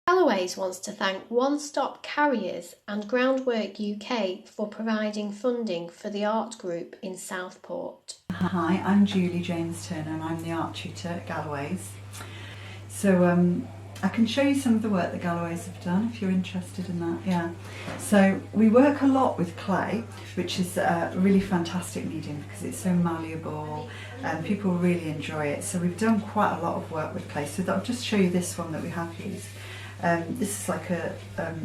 Galloway's wants to thank One Stop Carriers and Groundwork UK for providing funding for the art group in Southport. Hi, I'm Julie James Turner and I'm the art tutor at Galloway's. So I can show you some of the work that Galloway's have done if you're interested in that. Yeah. So we work a lot with clay, which is a really fantastic medium because it's so malleable and people really enjoy it. So we've done quite a lot of work with clay. So I'll just show you this one that we have used. This is like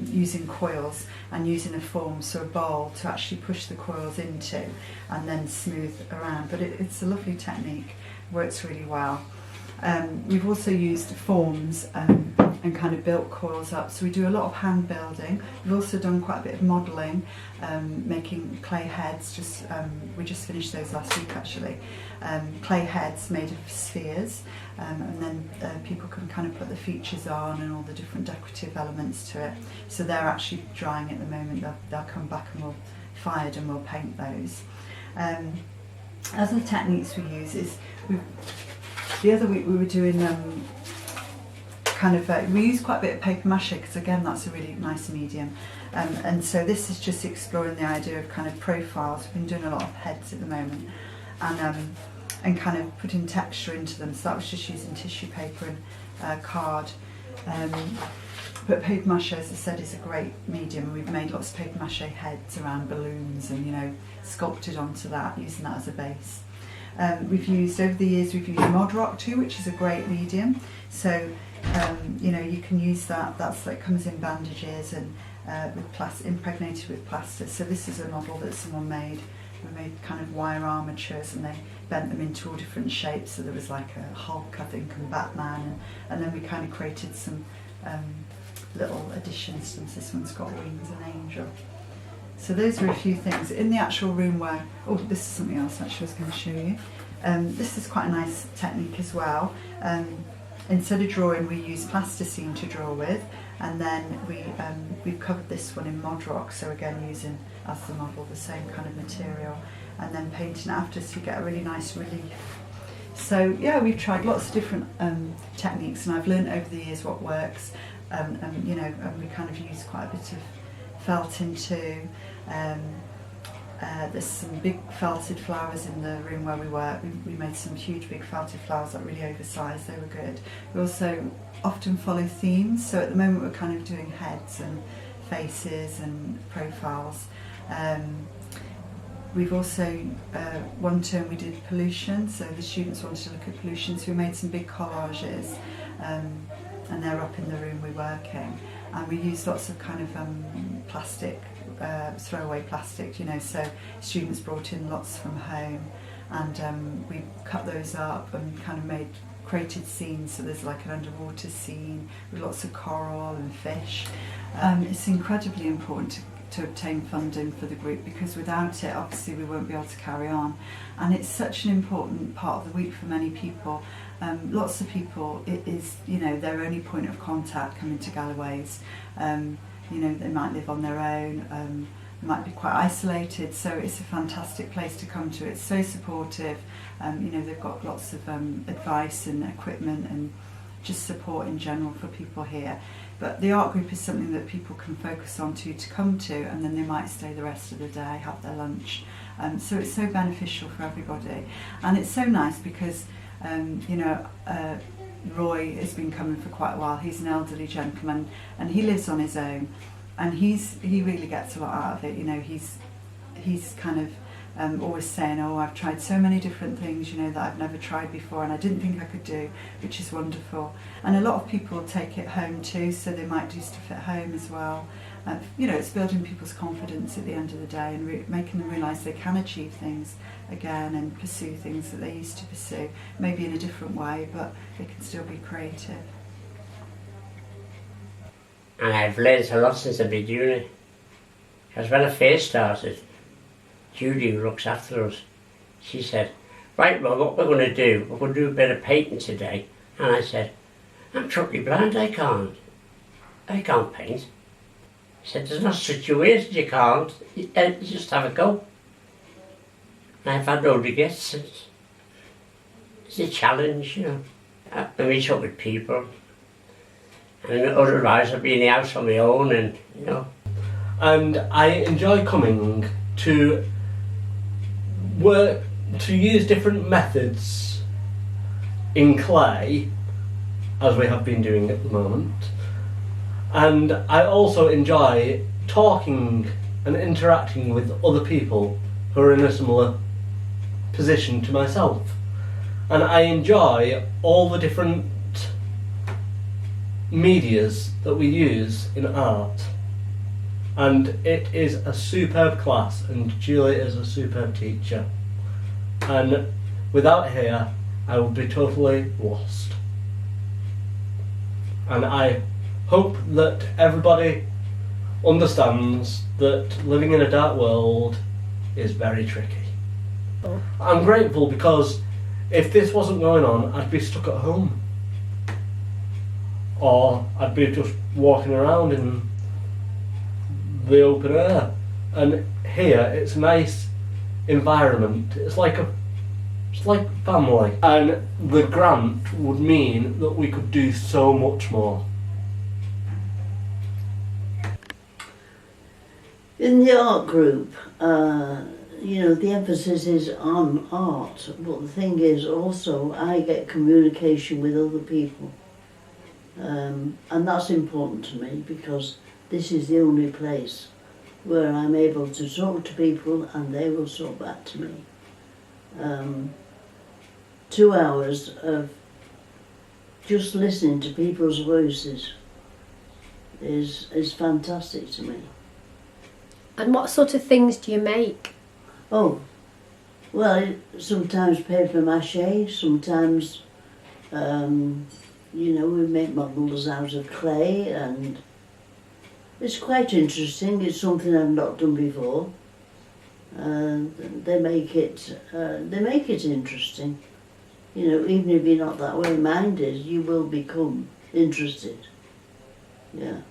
using coils and using a form, so a bowl to actually push the coils into and then smooth around. But it's a lovely technique, works really well. We've also used forms and kind of built coils up, so we do a lot of hand building. We've also done quite a bit of modelling, making clay heads. We just finished those last week actually. Clay heads made of spheres, and then people can kind of put the features on and all the different decorative elements to it. So they're actually drying at the moment. They'll come back and we'll fired and we'll paint those. Other techniques we use is the other week we were doing we use quite a bit of paper mache because again that's a really nice medium, and so this is just exploring the idea of kind of profiles. We've been doing a lot of heads at the moment and kind of putting texture into them, so that was just using tissue paper and card. But paper mache, as I said, is a great medium. We've made lots of paper mache heads around balloons and sculpted onto that, using that as a base. Over the years we've used mod rock too, which is a great medium. So you can use that. That's like comes in bandages and impregnated with plaster. So this is a model that someone made. We made kind of wire armatures and they bent them into all different shapes. So there was like a Hulk, I think, and Batman, and then we kind of created some little additions to them. So this one's got wings and angel. So those are a few things in the actual room where, oh, this is something else actually I was going to show you. This is quite a nice technique as well. Instead of drawing, we use plasticine to draw with, and then we've covered this one in mod rock, so again using as the model the same kind of material, and then painting after, so you get a really nice relief. So yeah, we've tried lots of different techniques, and I've learned over the years what works, and we kind of use quite a bit of felting too. There's some big felted flowers in the room where we work. We made some huge big felted flowers that were really oversized, they were good. We also often follow themes, so at the moment we're kind of doing heads and faces and profiles. We've also, one term we did pollution, so the students wanted to look at pollution, so we made some big collages, and they're up in the room we're working. And we used lots of kind of plastic, throwaway plastic, so students brought in lots from home, and we cut those up and kind of created scenes. So there's like an underwater scene with lots of coral and fish. It's incredibly important to obtain funding for the group, because without it obviously we won't be able to carry on, and it's such an important part of the week for many people. Lots of people, it is their only point of contact coming to Galloway's. They might live on their own, they might be quite isolated, so it's a fantastic place to come to. It's so supportive. They've got lots of advice and equipment and just support in general for people here. But the art group is something that people can focus on to come to, and then they might stay the rest of the day, have their lunch. So it's so beneficial for everybody, and it's so nice because Roy has been coming for quite a while. He's an elderly gentleman and he lives on his own, and he really gets a lot out of it. He's kind of always saying, oh, I've tried so many different things that I've never tried before and I didn't think I could do, which is wonderful. And a lot of people take it home too, so they might do stuff at home as well. It's building people's confidence at the end of the day and making them realise they can achieve things again and pursue things that they used to pursue, maybe in a different way, but they can still be creative. And I've learned a lot since I've been doing it. Because when I first started, Judy, who looks after us, she said, right, well, what we're going to do, we're going to do a bit of painting today. And I said, I'm totally blind, I can't paint. She said, there's not such a way as you can't, you just have a go. And I've had no regrets since. It's a challenge, I meet up with people, And otherwise I'd be in the house on my own, and you know. And I enjoy coming to work, to use different methods in clay, as we have been doing at the moment. And I also enjoy talking and interacting with other people who are in a similar position to myself. And I enjoy all the different medias that we use in art. And it is a superb class, and Julie is a superb teacher. And without her, I would be totally lost. And I hope that everybody understands that living in a dark world is very tricky. Oh. I'm grateful because if this wasn't going on, I'd be stuck at home. Or I'd be just walking around in the open air. And here, it's a nice environment. It's like family. And the grant would mean that we could do so much more. In the art group, you know, the emphasis is on art, but the thing is also I get communication with other people. And that's important to me because this is the only place where I'm able to talk to people and they will talk back to me. 2 hours of just listening to people's voices is fantastic to me. And what sort of things do you make? Oh, well, sometimes paper mache, sometimes, you know, we make models out of clay, and it's quite interesting. It's something I've not done before. They make it interesting. You know, even if you're not that way minded, you will become interested. Yeah.